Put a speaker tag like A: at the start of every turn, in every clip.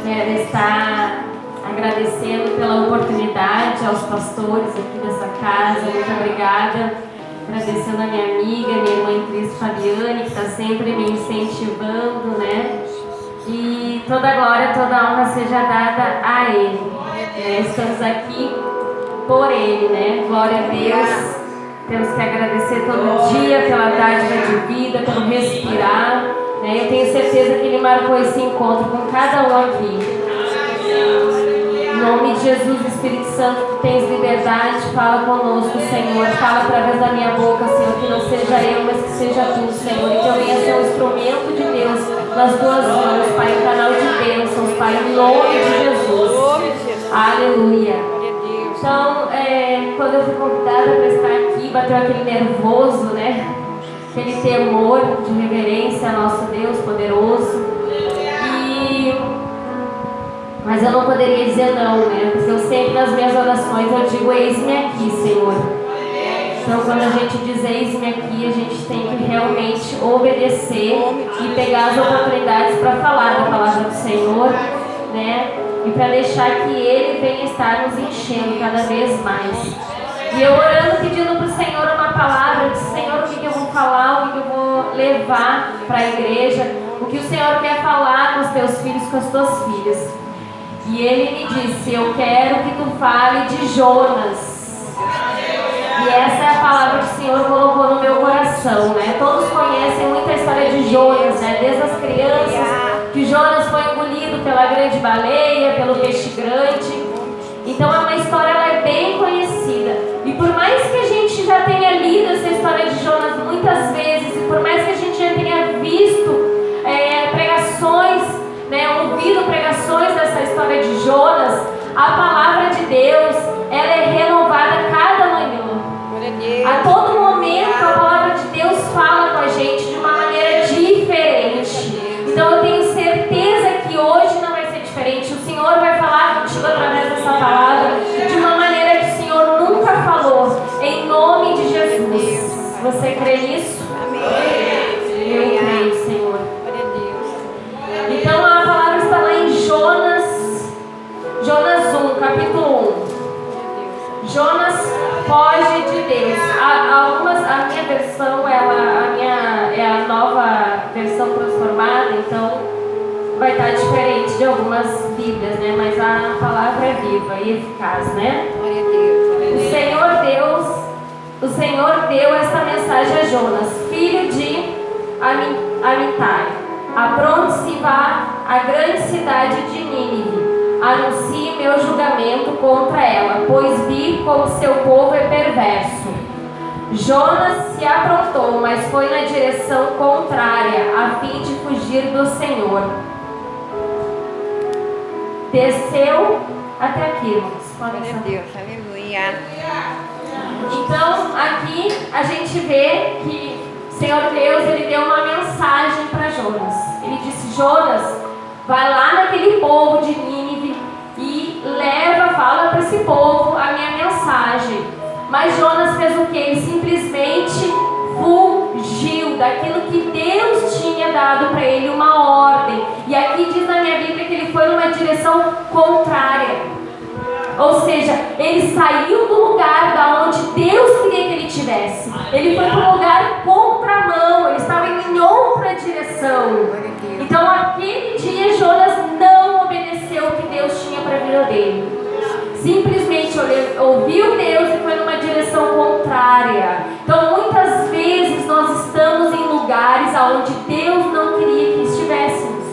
A: quero estar agradecendo pela oportunidade aos pastores aqui dessa casa. Muito obrigada. Agradecendo a minha amiga, minha irmã em Cristo, Fabiane, que está sempre me incentivando, né? E toda a glória, toda a honra seja dada a Ele. Estamos aqui por Ele, né? Glória a Deus. Temos que agradecer todo dia pela dádiva de vida, pelo respirar, né? Eu tenho certeza que Ele marcou esse encontro com cada um aqui. Em nome de Jesus, Espírito Santo, tu tens liberdade, fala conosco, Senhor. Fala através da minha boca, Senhor, que não seja eu, mas que seja tu, Senhor. E que eu venha ser um instrumento de Deus nas tuas mãos, Pai, um canal de bênçãos, Pai, em nome de Jesus. Aleluia. Então, quando eu fui convidada para estar aqui, bateu aquele nervoso, né? Aquele temor de reverência ao nosso Deus poderoso. Mas eu não poderia dizer não, né? Porque eu sempre nas minhas orações eu digo: eis-me aqui, Senhor. Então quando a gente diz eis-me aqui, a gente tem que realmente obedecer e pegar as oportunidades para falar da palavra do Senhor, né? E para deixar que Ele venha estar nos enchendo cada vez mais. E eu orando, pedindo para o Senhor uma palavra, eu disse: Senhor, o que eu vou falar, o que eu vou levar para a igreja, o que o Senhor quer falar com os teus filhos, com as tuas filhas. E Ele me disse: eu quero que tu fale de Jonas. E essa é a palavra que o Senhor colocou no meu coração, né? Todos conhecem muita história de Jonas, né? Desde as crianças, que Jonas foi engolido pela grande baleia, pelo peixe grande. Então é uma história, ela é bem conhecida. E por mais que a gente já tenha lido essa história de Jonas muitas vezes, e por mais que a gente já tenha visto pregações, né, ouvido pregações dessa história de Jonas, a palavra de Deus, ela é renovada cada manhã. A todo momento a palavra de Deus fala com a gente de uma maneira diferente. Então eu tenho certeza que hoje não vai ser diferente. O Senhor vai falar contigo através dessa palavra de uma maneira que o Senhor nunca falou, em nome de Jesus. Você crê nisso? Amém. Eu creio, Senhor. Então a palavra está lá em Jonas 1, capítulo 1. Jonas foge de Deus. A minha versão, é a nova versão transformada, então vai estar diferente de algumas Bíblias, né? Mas a palavra é viva e eficaz, né?
B: Glória a Deus.
A: O Senhor deu esta mensagem a Jonas, filho de Amitai: apronte-se e vá à grande cidade de Nínive. Anuncie meu julgamento contra ela, pois vi como seu povo é perverso. Jonas se aprontou, mas foi na direção contrária, a fim de fugir do Senhor. Desceu até aqui, irmãos.
B: Glória a Deus, aleluia.
A: Então, aqui a gente vê que o Senhor Deus, Ele deu uma mensagem para Jonas. Ele disse: Jonas, vai lá naquele povo de Nínive e fala para esse povo a minha mensagem. Mas Jonas fez o que? Ele simplesmente fugiu daquilo que Deus tinha dado para ele, uma ordem. E aqui diz na minha Bíblia que ele foi numa direção contrária. Ou seja, ele saiu do lugar da onde Deus queria que ele estivesse. Ele foi para um lugar contramão, ele estava em outra direção. Então aquele dia Jonas não obedeceu o que Deus tinha para a vida dele. Simplesmente ouviu Deus e foi numa direção contrária. Então muitas vezes nós estamos em lugares onde Deus não queria que estivéssemos.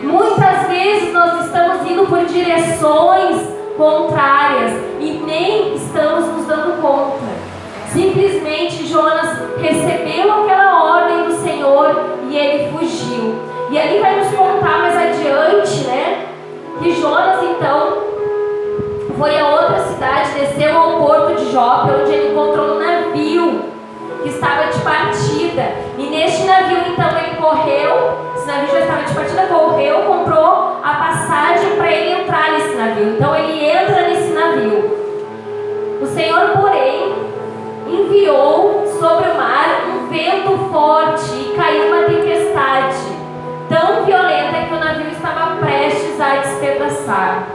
A: Muitas vezes nós estamos indo por direções contrárias e nem estamos nos dando conta. Simplesmente Jonas recebeu aquela ordem do Senhor e ele fugiu. E ali vai nos contar mais adiante, né, que Jonas então foi a outra cidade, desceu ao porto de Jope, onde ele encontrou um navio que estava de partida. E neste navio então ele correu, esse navio já estava de partida, correu, comprou a passagem para ele entrar nesse navio. Então ele entra nesse navio. O Senhor, porém, enviou sobre o mar um vento forte e caiu uma tempestade tão violenta que o navio estava prestes a despedaçar. despedaçar.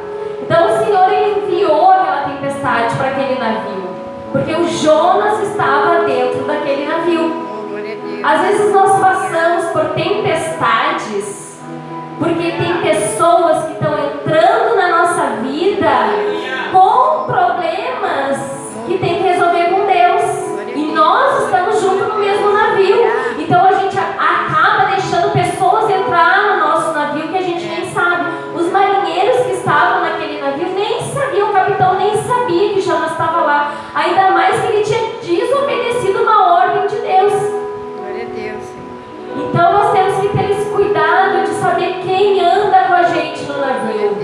A: Então o Senhor ele enviou aquela tempestade para aquele navio, porque o Jonas estava dentro daquele navio. Às vezes nós passamos por tempestades, porque tem pessoas que estão entrando na nossa vida com problemas que tem que resolver com Deus. E nós estamos juntos no mesmo navio. Então a gente acaba deixando pessoas entrar no nosso navio que a gente nem sabe. Os marinheiros que estavam naquele navio nem sabiam, o capitão nem sabia que Jonas estava lá. Ainda mais que ele tinha desobedecido uma ordem de Deus.
B: Glória a Deus.
A: Então nós temos que ter esse cuidado de saber quem anda com a gente no navio.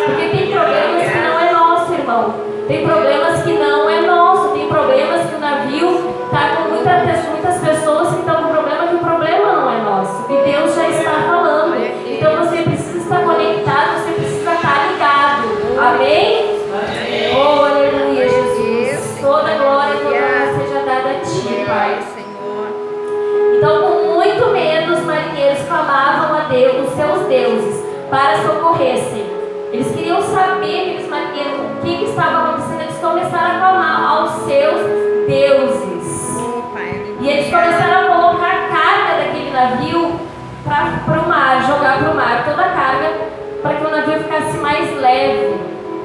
A: Porque tem problemas que não é nosso, irmão. Tem problemas que não é nosso. Tem problemas que o navio está com muitas pessoas que estão com problema que o problema não é nosso. E Deus já está falando. Então você precisa estar conectado, você precisa estar ligado. Amém? Amém. Oh, aleluia, Jesus. Toda glória e toda honra seja dada a Ti, Pai. Então, com muito medo, os marinheiros clamavam a Deus, os seus deuses, para socorressem. Eles queriam saber, aqueles marinheiros, o que estava acontecendo. Eles começaram a clamar aos seus deuses. E eles começaram a colocar a carga daquele navio para o mar, jogar para o mar toda a carga, para que o navio ficasse mais leve,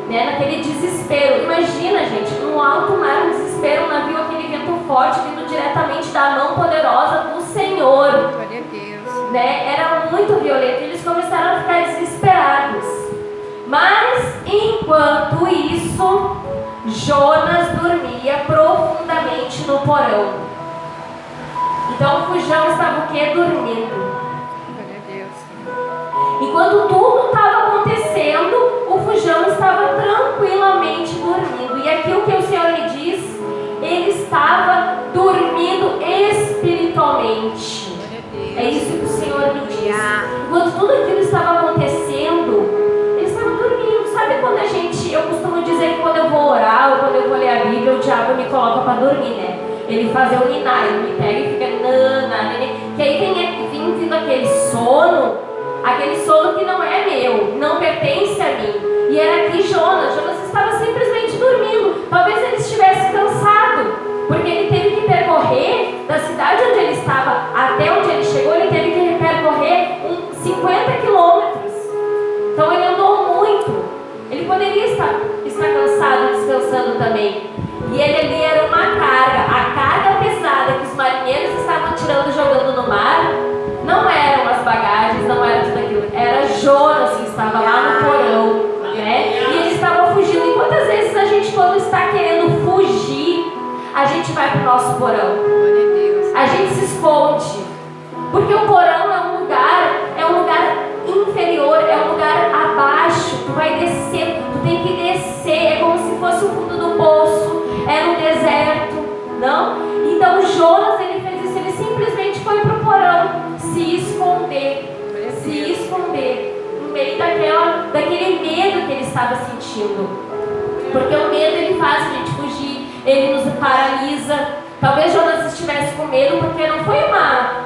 A: né? Naquele desespero. Imagina, gente, no alto mar, um desespero, um navio, aquele vento forte vindo diretamente da mão poderosa do Senhor.
B: Glória a Deus.
A: Né? Era muito violento. Eles começaram a ficar desesperados. Mas, enquanto isso, Jonas dormia profundamente no porão. Então o fujão estava o quê? Dormindo.
B: Glória a Deus.
A: Enquanto tudo estava acontecendo, o fujão estava tranquilamente dormindo. E aqui o que o Senhor me diz, ele estava dormindo espiritualmente. É isso que o Senhor me diz. Enquanto tudo aquilo estava acontecendo, ele estava dormindo. Sabe quando a gente, eu costumo dizer que quando eu vou orar ou quando eu vou ler a Bíblia, o diabo me coloca para dormir, né? Ele faz eu ninar, ele me pega e fica que aí vem vindo aquele sono que não é meu, não pertence a mim. E era aqui Jonas estava simplesmente dormindo. Talvez ele estivesse cansado, porque ele teve que percorrer da cidade onde ele estava até onde ele chegou, ele teve que percorrer 50 quilômetros. Então ele andou muito. Ele poderia estar cansado, descansando também. E ele ali era uma carga. A carga pesada que os marinheiros estavam tirando e jogando no mar não eram as bagagens, não era tudo aquilo. Era Jonas que estava lá no porão, né? E ele estava fugindo. E quantas vezes a gente, quando está querendo fugir, a gente vai para o nosso porão? A gente se esconde. Porque o porão é um lugar inferior, é um lugar abaixo. Tu vai descer, tu tem que descer. É como se fosse o fundo do poço. É no deserto, não? Então Jonas, ele fez isso, ele simplesmente foi para o porão se esconder no meio daquele medo que ele estava sentindo. Porque o medo, ele faz a gente fugir, ele nos paralisa. Talvez Jonas estivesse com medo porque não foi uma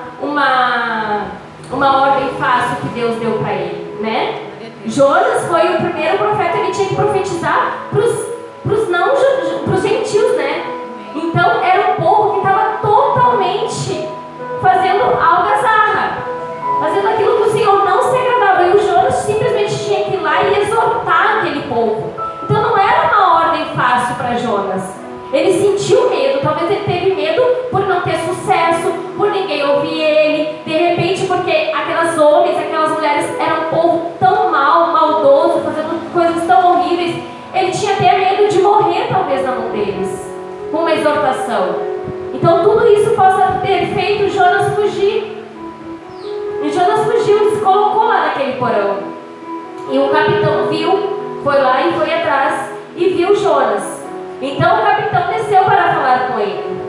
A: ordem fácil que Deus deu para ele, né? Jonas foi o primeiro profeta, ele tinha que profetizar para os gentios, né? Então era um povo que estava totalmente fazendo algazarra, fazendo aquilo que o Senhor não se agradava. E o Jonas simplesmente tinha que ir lá e exortar aquele povo. Então não era uma ordem fácil para Jonas. Ele sentiu medo, talvez ele teve medo por não ter sucesso, por ninguém ouvir ele, de repente porque aquelas homens, aquelas mulheres eram um povo tão maldoso, fazendo coisas tão horríveis. Ele tinha até medo de morrer, talvez, na mão deles, com uma exortação. Então, tudo isso possa ter feito Jonas fugir. E Jonas fugiu e se colocou lá naquele porão. E o capitão viu, foi lá e foi atrás, e viu Jonas. Então, o capitão desceu para falar com ele.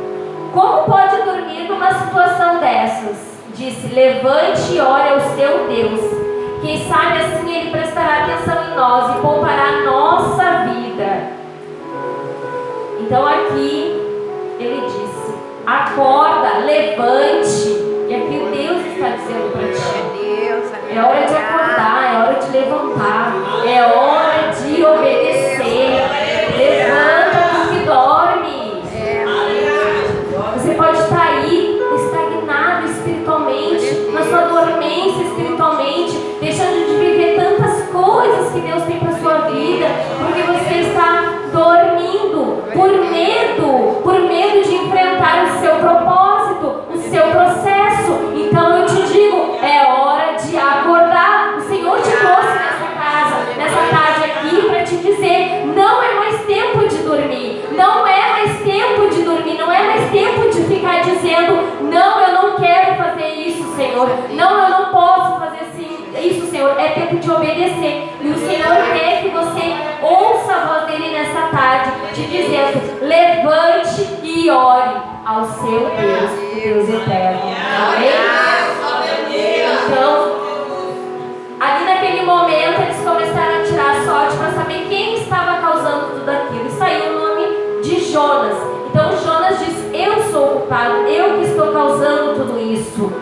A: Como pode dormir numa situação dessas? Disse, levante e ore ao seu Deus. Quem sabe assim ele prestará atenção em nós e poupará a nossa vida. Então aqui ele disse, acorda, levante. E aqui o Deus está dizendo para ti. É hora de acordar, é hora de levantar. É hora de obedecer. Levanta do que dorme. Você pode estar aí estagnado espiritualmente, na sua dormência espiritualmente, deixando de viver tantas coisas que Deus tem para a sua vida, porque você está dormindo por medo de enfrentar o seu propósito, o seu processo. Então eu te digo, é hora de acordar. O Senhor te trouxe nessa tarde aqui para te dizer, não é mais tempo de dormir, não é mais tempo de dormir, não é mais tempo de ficar dizendo, não, eu não quero fazer isso, Senhor, não, eu não posso fazer isso, Senhor. É tempo de obedecer, e o Senhor quer que você ouça a voz dele nessa tarde, te dizendo, levante e ore ao seu Deus, o Deus eterno. Amém? Então, ali naquele momento eles começaram a tirar a sorte para saber quem estava causando tudo aquilo, e saiu o nome de Jonas. Então Jonas diz, eu sou o culpado, eu que estou causando tudo isso.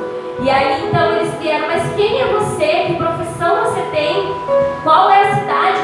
A: E aí então eles vieram, mas quem é você? Que profissão você tem? Qual é a cidade?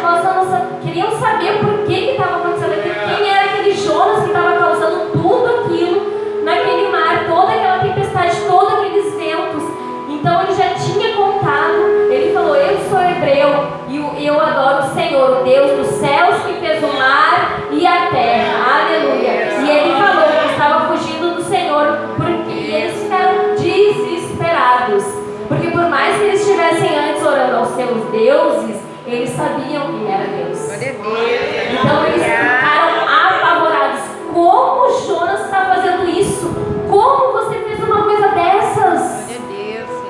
A: Queriam saber por que estava acontecendo aquilo. Quem era aquele Jonas que estava causando tudo aquilo naquele mar, toda aquela tempestade, todos aqueles ventos. Então ele já tinha contado, ele falou, eu sou hebreu e eu adoro o Senhor, o Deus dos céus que fez o mar e a terra. Aleluia. E ele falou que estava fugindo do Senhor, porque eles ficaram desesperados. Porque por mais que eles estivessem antes orando aos seus deuses, eles sabiam quem era Deus. Então eles ficaram apavorados. Como Jonas está fazendo isso? Como você fez uma coisa dessas?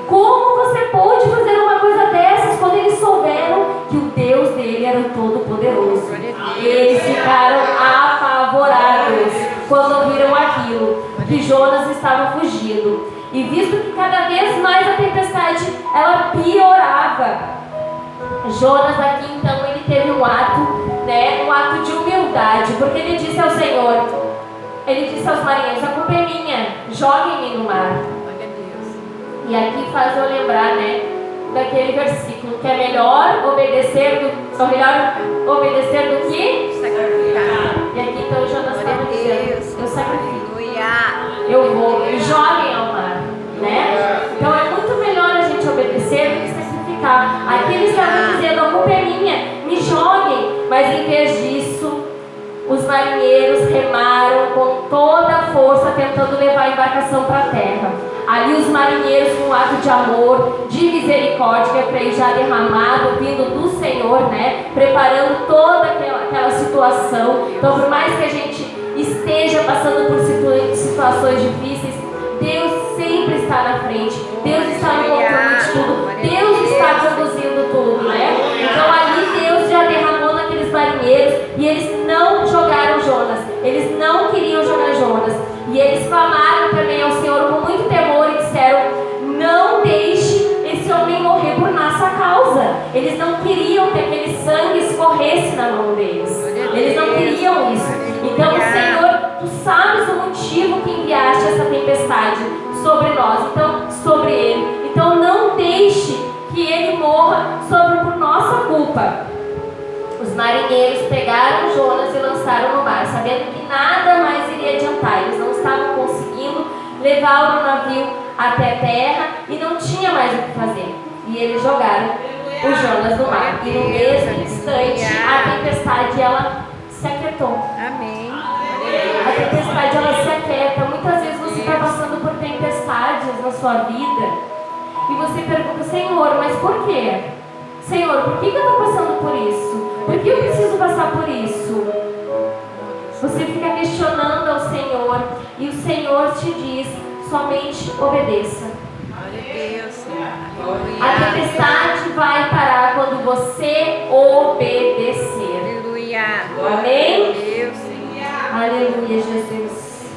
A: Como você pôde fazer uma coisa dessas? Quando eles souberam que o Deus dele era o Todo-Poderoso, eles ficaram apavorados quando viram aquilo, que Jonas estava fugindo. E visto que cada vez mais a tempestade ela piorava, Jonas aqui então ele teve um ato de humildade, porque ele disse ao Senhor, ele disse aos marinheiros, a culpa é minha, joguem-me no mar. E aqui faz eu lembrar, daquele versículo, que é melhor obedecer do que sacrificar. E aqui então Jonas estava dizendo, eu sacrifico, eu vou, me joguem ao mar, Então é muito melhor a gente obedecer do que sacrificar. Aqui eles estavam dizendo, a culpa é minha, me joguem, mas em vez disso, os marinheiros remaram com toda a força, tentando levar a embarcação para a terra. Ali os marinheiros, com um ato de amor, de misericórdia, que eu creio já derramado, vindo do Senhor, preparando toda aquela situação. Então, por mais que a gente esteja passando por situações difíceis, Deus sempre está na frente, Deus está no controle de tudo, Deus está conduzindo tudo, Então ali Deus já derramou naqueles marinheiros, e eles não jogaram Jonas, eles não queriam jogar Jonas, e eles clamaram também ao Senhor com muito temor e disseram, não deixe esse homem morrer por nossa causa. Eles não queriam que aquele sangue escorresse na mão deles, eles não queriam isso. Então Senhor, Tu sabes o motivo que enviaste essa tempestade sobre nós, então sobre ele, então não deixe que ele morra por nossa culpa. Os marinheiros pegaram Jonas e lançaram no mar, sabendo que nada mais iria adiantar. Eles não estavam conseguindo levar o navio até a terra e não tinha mais o que fazer. E eles jogaram o Jonas no mar. E no mesmo instante, a tempestade ela se aquietou.
B: Amém.
A: A tempestade ela se aquieta. Muitas vezes você está passando por tempestades na sua vida e você pergunta, Senhor, mas por quê? Senhor, por que eu estou passando por isso? Por que eu preciso passar por isso? Você fica questionando ao Senhor e o Senhor te diz, somente obedeça. A tempestade vai parar quando você obedecer.
B: Aleluia.
A: Amém? Aleluia, Jesus.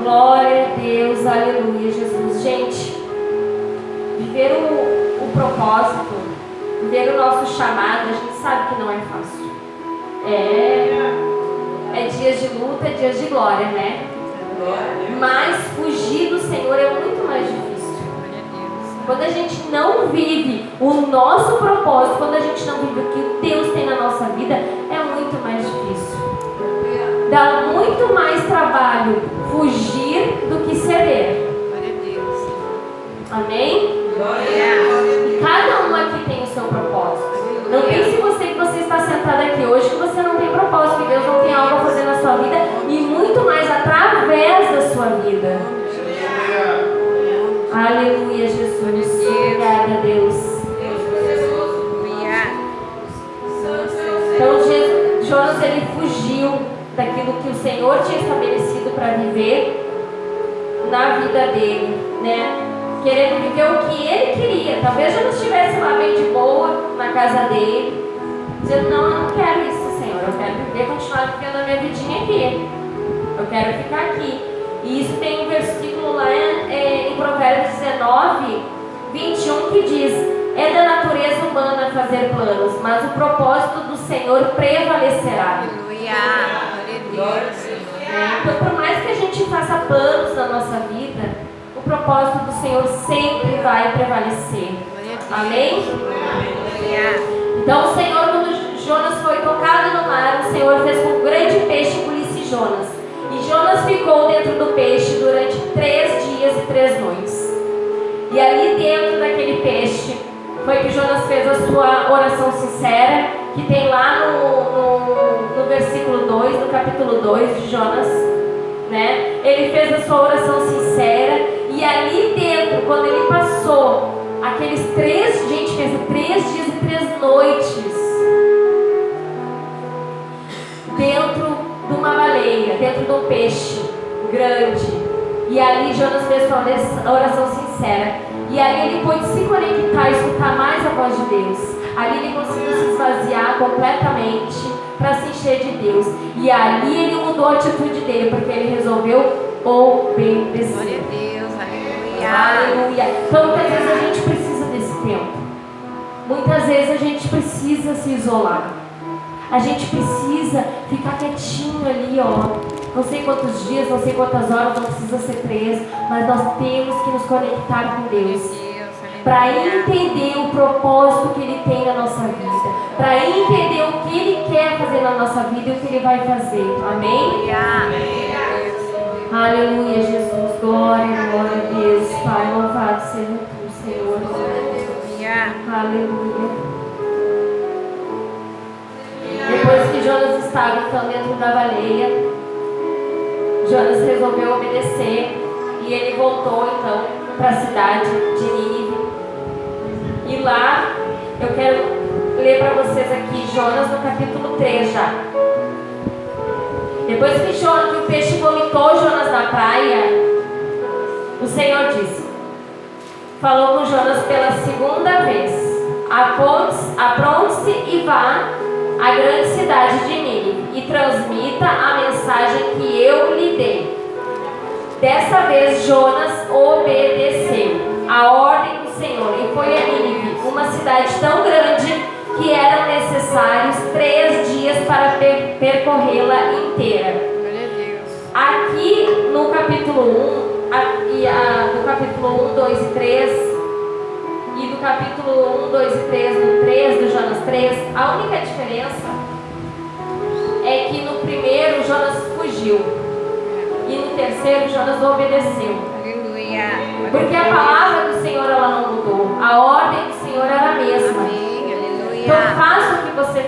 A: Glória a Deus, aleluia, Jesus. Gente, viver o propósito, viver o nosso chamado, a gente sabe que não é fácil. É dias de luta, é dias de glória, Mas fugir do Senhor é muito mais difícil. quando a gente não vive o nosso propósito, quando a gente não vive o que Deus tem na nossa vida, é muito mais difícil. Dá muito mais trabalho fugir do que ceder.
B: Glória a Deus.
A: Amém? E cada um aqui tem o seu propósito. Não pense você que você está sentado aqui hoje que você não tem propósito, que Deus não tem algo a fazer na sua vida e muito mais através da sua vida. Aleluia, Jesus. Obrigada, Deus. Então Jonas, ele fugiu daquilo que o Senhor tinha estabelecido para viver na vida dele, né? Querendo viver o que ele queria. Talvez Jonas estivesse lá bem de boa na casa dele, dizendo: não, eu não quero isso, Senhor, eu quero viver, continuar vivendo a minha vidinha aqui, eu quero ficar aqui. E isso tem um versículo lá em Provérbios 19, 21, que diz: é da natureza humana fazer planos, mas o propósito do Senhor prevalecerá.
B: Aleluia. Glória a Deus.
A: Então, por mais que a gente faça planos na nossa vida, o propósito do Senhor sempre vai prevalecer. Amém? Então o Senhor, quando Jonas foi tocado no mar, o Senhor fez com que um grande peixe engolisse Jonas. E Jonas ficou dentro do peixe durante 3 dias e 3 noites. E ali dentro daquele peixe foi que Jonas fez a sua oração sincera, que tem lá no versículo 2, no capítulo 2 de Jonas, né? Ele fez a sua oração sincera. E ali dentro, quando ele passou aqueles 3 dias e 3 noites dentro de uma baleia, dentro de um peixe grande, e ali Jonas fez sua oração sincera, e ali ele pôde se conectar e escutar mais a voz de Deus. Ali ele conseguiu se esvaziar completamente para se encher de Deus, e ali ele mudou a atitude dele, porque ele resolveu obedecer.
B: Glória a Deus.
A: Aleluia. Então muitas vezes a gente precisa desse tempo. Muitas vezes a gente precisa se isolar. A gente precisa ficar quietinho ali, ó. Não sei quantos dias, não sei quantas horas, não precisa ser 3, mas nós temos que nos conectar com Deus para entender o propósito que Ele tem na nossa vida, para entender o que Ele quer fazer na nossa vida e o que Ele vai fazer. Amém? Aleluia, Jesus. Glória, glória a Deus. Pai, louvado seja tu, Senhor. Aleluia. Depois que Jonas estava então dentro da baleia, Jonas resolveu obedecer e ele voltou então para a cidade de Nínive. E lá eu quero ler para vocês aqui Jonas no capítulo 3 já. Depois que o peixe vomitou Jonas na praia, o Senhor disse, falou com Jonas pela segunda vez: apronte-se e vá à grande cidade de Nínive e transmita a mensagem que eu lhe dei. Dessa vez Jonas obedeceu a ordem do Senhor e foi a Nínive, uma cidade tão grande que eram necessários 3 dias para percorrê-la inteira. Aqui no capítulo 1, do capítulo 1, 2 e 3, e do capítulo 1, 2 e 3, no 3, do Jonas 3, a única diferença é que no primeiro Jonas fugiu e no terceiro Jonas obedeceu.
B: Aleluia.
A: Porque a palavra do Senhor ela não mudou, a ordem do Senhor era a mesma.
B: Amém. Aleluia.
A: Então faça o que você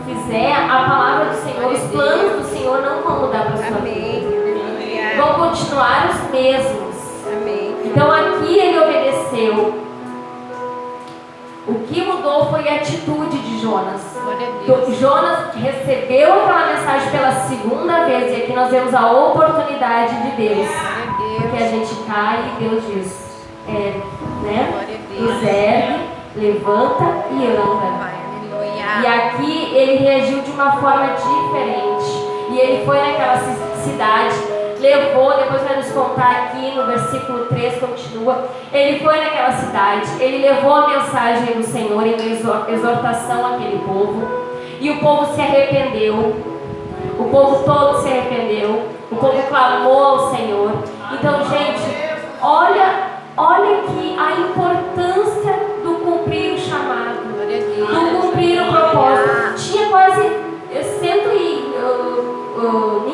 A: fizer, a palavra do Senhor, os planos do Senhor não vão mudar para a sua vida.
B: Aleluia.
A: Vão continuar os mesmos.
B: Amém.
A: Então aqui ele obedeceu. O que mudou foi a atitude de Jonas.
B: Glória a
A: Então,
B: Deus.
A: Jonas recebeu aquela mensagem pela segunda vez, e aqui nós vemos a oportunidade de Deus. Porque a gente cai e Deus diz, nos ergue, levanta e anda. E aqui ele reagiu de uma forma diferente. E ele foi naquela cidade, levou, depois vai nos contar aqui no versículo 3, continua. Ele foi naquela cidade, ele levou a mensagem do Senhor em exortação àquele povo. E o povo se arrependeu. O povo todo se arrependeu. O povo clamou ao Senhor. Então, gente, olha olha aqui a importância do cumprir o chamado,
B: Glória a Deus.
A: do cumprir o propósito. Tinha quase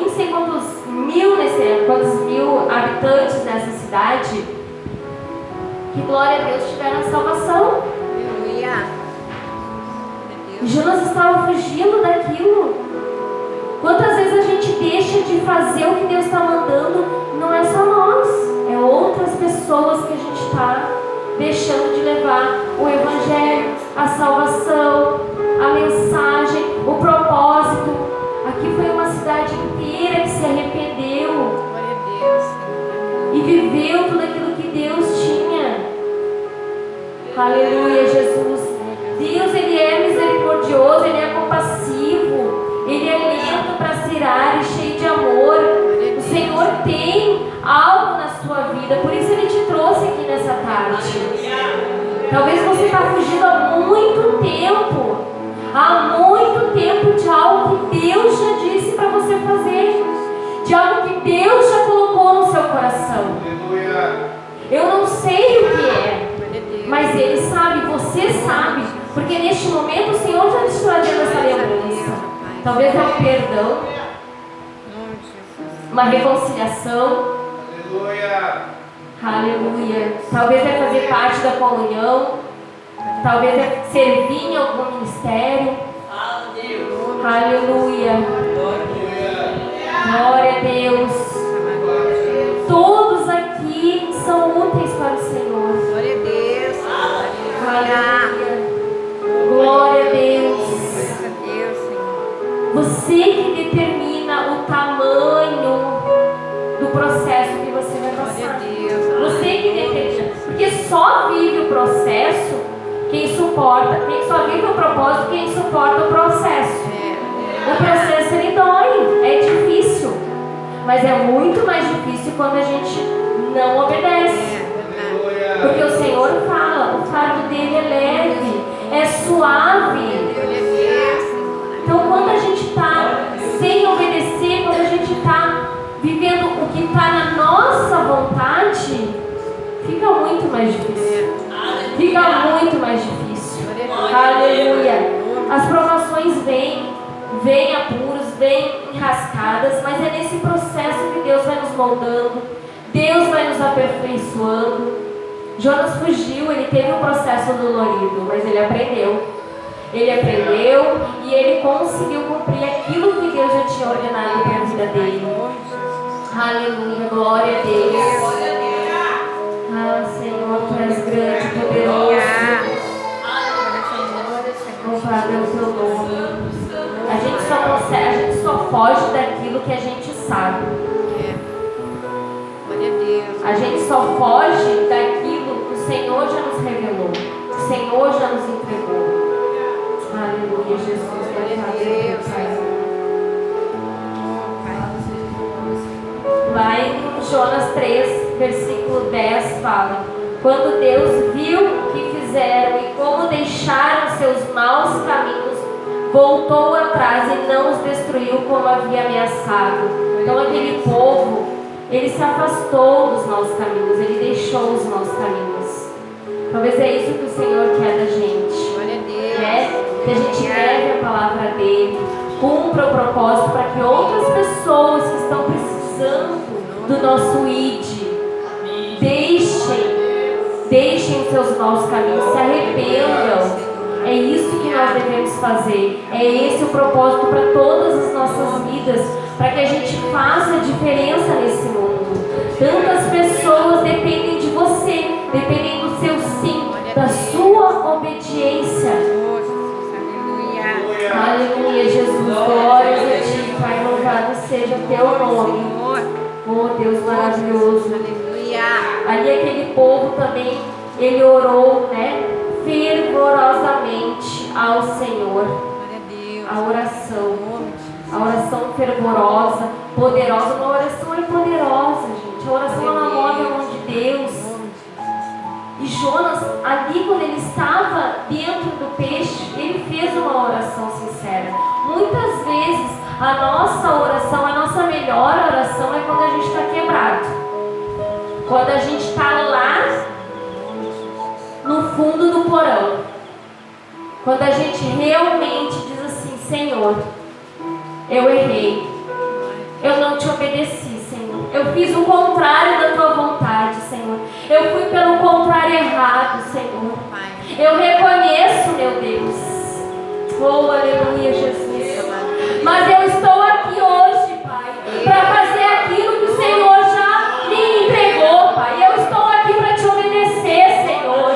A: nem sei quantos mil habitantes nessa cidade. Que glória a Deus, tiveram salvação.
B: Aleluia.
A: E Jonas estava fugindo daquilo. Quantas vezes a gente deixa de fazer o que Deus está mandando? Não é só nós, é outras pessoas que a gente está deixando de levar o Evangelho, a salvação, a mensagem, o propósito. Aqui foi uma cidade inteira que se arrependeu
B: Glória a Deus, Senhor.
A: e viveu tudo aquilo que Deus tinha. Aleluia, Jesus. Deus, Ele é misericordioso, Ele é compassivo, Ele é lento para se irar e cheio de amor. O Senhor tem algo na sua vida, por isso Ele te trouxe aqui nessa tarde. Talvez você está fugindo há muito tempo de algo que Deus já disse para você fazer, de algo que Deus já colocou no seu coração. Eu não sei o que é, mas Ele sabe, você sabe, porque neste momento o Senhor está te trazendo essa lembrança. Talvez é um perdão, uma reconciliação. Aleluia. Talvez é fazer parte da comunhão, talvez é servir em algum ministério. Aleluia. Glória a Deus. Todos aqui são úteis para o Senhor.
B: Glória a Deus.
A: Aleluia. Glória a Deus.
B: Glória a Deus, Senhor.
A: Você que determina o tamanho do processo que você vai
B: Glória a
A: passar.
B: Deus.
A: Você que determina. Porque só vive o processo quem suporta, quem só vive o propósito, quem suporta o processo. O processo ele dói, é difícil. Mas é muito mais difícil quando a gente não obedece. Porque o Senhor fala, o fardo dele é leve, é suave. Então quando a gente está sem obedecer, quando a gente está vivendo o que está na nossa vontade, fica muito mais difícil. Fica muito mais difícil. Aleluia. As provações vêm apuros, vêm enrascadas, mas é nesse processo que Deus vai nos moldando, Deus vai nos aperfeiçoando. Jonas fugiu, ele teve um processo dolorido, mas ele aprendeu. Ele aprendeu e ele conseguiu cumprir aquilo que Deus já tinha ordenado para a vida dele. Aleluia, glória a Deus. Ah, Senhor, Tu és grande, poderoso. Louvado é o Teu nome. A gente só foge daquilo que a gente sabe. A gente só foge daquilo que o Senhor já nos revelou, o Senhor já nos entregou. Aleluia, Jesus. Lá em Jonas 3, versículo 10 fala: quando Deus viu o que fizeram e como deixaram seus maus caminhos, voltou atrás e não os destruiu como havia ameaçado. Então aquele povo, ele se afastou dos maus caminhos, ele deixou os maus caminhos. Talvez é isso que o Senhor quer da gente. Quer que a gente leve a palavra dele, cumpra o propósito para que outras pessoas que estão precisando do nosso ID deixem os seus maus caminhos, se arrependam. É isso que nós devemos fazer. É esse o propósito para todas as nossas vidas, para que a gente faça a diferença nesse mundo. Tantas pessoas dependem de você, dependem do seu sim, da sua obediência. Aleluia, Jesus, glórias a Ti, Pai, louvado seja o Teu nome. Oh, Deus maravilhoso. Ali aquele povo também, ele orou, né, fervorosamente ao Senhor. A oração fervorosa, poderosa. Uma oração é poderosa, gente. A oração ela move a mão de Deus. E Jonas, ali quando ele estava dentro do peixe, ele fez uma oração sincera. Muitas vezes a nossa oração, a nossa melhor oração é quando a gente está quebrado. Quando a gente está lá no fundo do porão, quando a gente realmente diz assim: Senhor, eu errei, eu não te obedeci, Senhor, eu fiz o contrário da tua vontade, Senhor, eu fui pelo contrário errado, Senhor, eu reconheço, meu Deus, oh aleluia, Jesus, mas eu estou aqui hoje, Pai, para fazer aquilo que o Senhor já me entregou, Pai. Eu estou aqui para te obedecer, Senhor.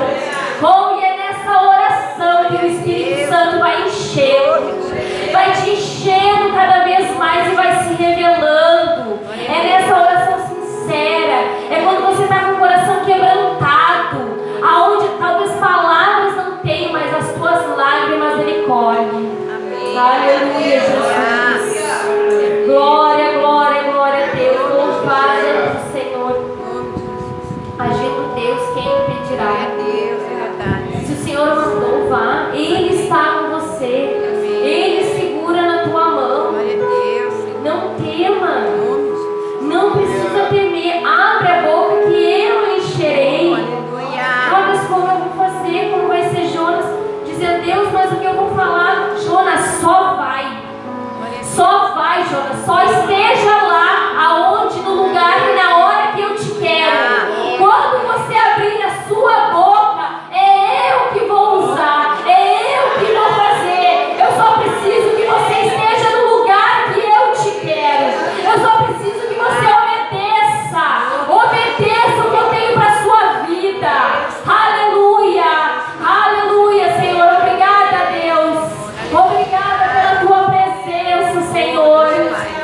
A: Oh, e é nessa oração que o Espírito Santo vai te enchendo cada vez mais e vai se revelando. É nessa oração sincera, é quando você está com o coração quebrantado, aonde talvez palavras não tenham, mas as tuas lágrimas Ele colhe. Aleluia, Jesus. Glória, glória, glória a Deus. Louvado é o Senhor. Agindo Deus, quem impedirá? Se o Senhor mandou, vá. Ele está com você. Ele segura na tua mão. Não tema. Não precisa temer. Abre a boca que eu encherei. Ah, mas como eu vou fazer? Como vai ser Jonas? Dizendo: Deus, mas o que eu vou falar? Jonas, só vai. Só vai, Jonas. Só esteja lá, aonde, no lugar e na hora que eu te quero. Quando você abrir a sua boca, é eu que vou usar. É eu que vou fazer. Eu só preciso que você esteja no lugar que eu te quero. Eu só preciso que você obedeça. Obedeça o que eu tenho para a sua vida. Aleluia. Aleluia, Senhor. Obrigada, Deus. Obrigada pela tua presença, Senhor.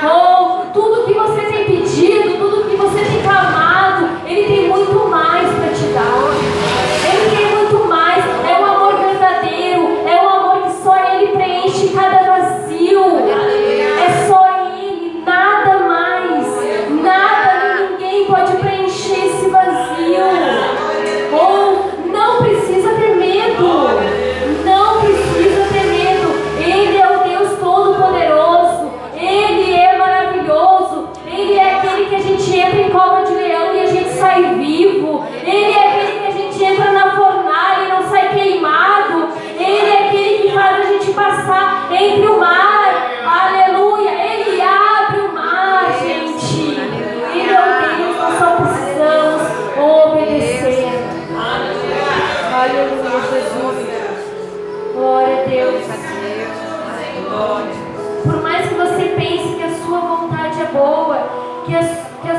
A: Oh, tudo que você tem pedido, tudo que você tem clamado, Ele tem muito mais para te dar. Ele tem muito mais. É um amor verdadeiro. É um amor que só Ele preenche cada vazio. É só Ele, nada mais. Nada nem ninguém pode preencher esse vazio. Oh, não precisa ter medo. Não precisa ter medo. Ele é o Deus Todo-Poderoso. Ele é maravilhoso. Ele é aquele que a gente entra em cova de leão e a gente sai vivo. Ele é aquele que a gente entra na fornalha e não sai queimado. Ele é aquele que faz a gente passar entre o mar. Aleluia. Ele abre o mar, gente. Ele é o Deus, nós só precisamos obedecer. Aleluia, Jesus. Glória a Deus. Por mais que você pense que a sua vontade é boa, que os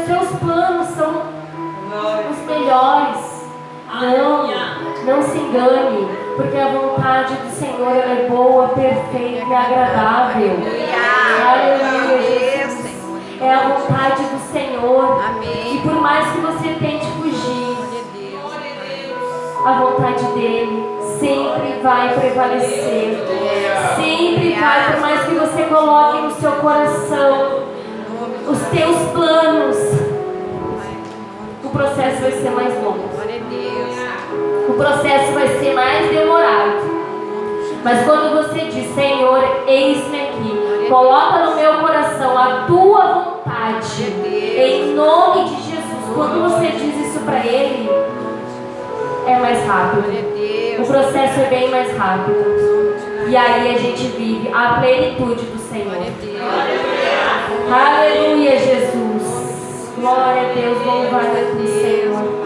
A: seus planos são os melhores, não se engane, porque a vontade do Senhor ela é boa, perfeita e agradável. Aleluia, Jesus. É a vontade do Senhor. E por mais que você tente fugir, a vontade dele sempre vai prevalecer. Sempre vai, por mais que você coloque no seu coração os teus planos, o processo vai ser mais longo. O processo vai ser mais demorado. Mas quando você diz: Senhor, eis-me aqui, coloca no meu coração a tua vontade, em nome de Jesus. Quando você diz isso para Ele, é mais rápido. O processo é bem mais rápido. E aí a gente vive a plenitude do Senhor. Aleluia, Jesus. Glória a Deus, louvado a Ti, Senhor.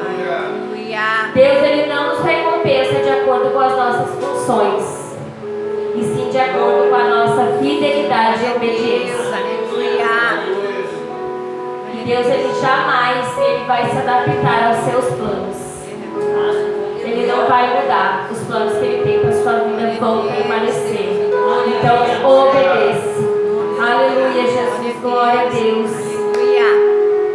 A: Deus, Ele não nos recompensa de acordo com as nossas funções, e sim de acordo com a nossa fidelidade e obediência. E Deus, Ele jamais vai se adaptar aos seus planos. Ele não vai mudar. Os planos que Ele tem para a sua vida vão permanecer. Então, obedeça. Aleluia, Jesus. Glória a Deus.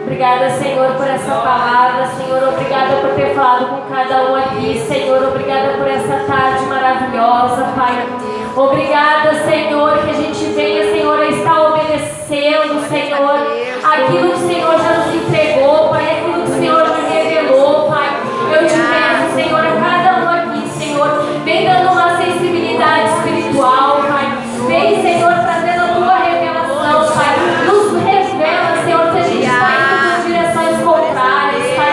A: Obrigada, Senhor, por essa palavra. Senhor, obrigada por ter falado com cada um aqui. Senhor, obrigada por essa tarde maravilhosa, Pai. Obrigada, Senhor, que a gente venha, Senhor, a estar obedecendo, Senhor, aquilo que o Senhor já nos entregou, Pai, aquilo que o Senhor nos revelou, Pai. Eu te peço, Senhor, a cada um aqui, Senhor, vem dando uma sensibilidade espiritual, Pai. Vem, Senhor, trazendo a tua revelação, Pai. Nos revela, Senhor, se a gente está indo em direções contrárias, Pai.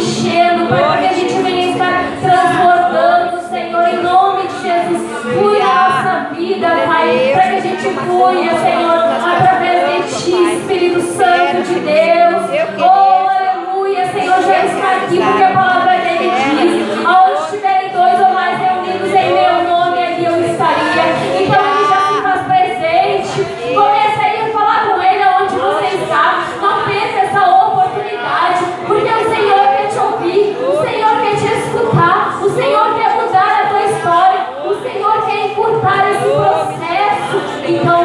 A: enchendo, Pai, para que a gente venha estar transbordando, Senhor, em nome de Jesus. Flui a nossa vida, Pai, para que a gente fluya, Senhor, através de Ti, Espírito Santo de Deus. Oh, aleluia, Senhor, já está aqui, porque a palavra dele diz: aonde estiverem dois ou mais reunidos em meu nome, ali eu estaria. Então ele já se faz presente. Começa aí a falar com ele aonde você está. Não perca essa oportunidade, porque o Senhor quer te ouvir, o Senhor quer te escutar, o Senhor quer mudar a tua história, o Senhor quer encurtar esse processo. Então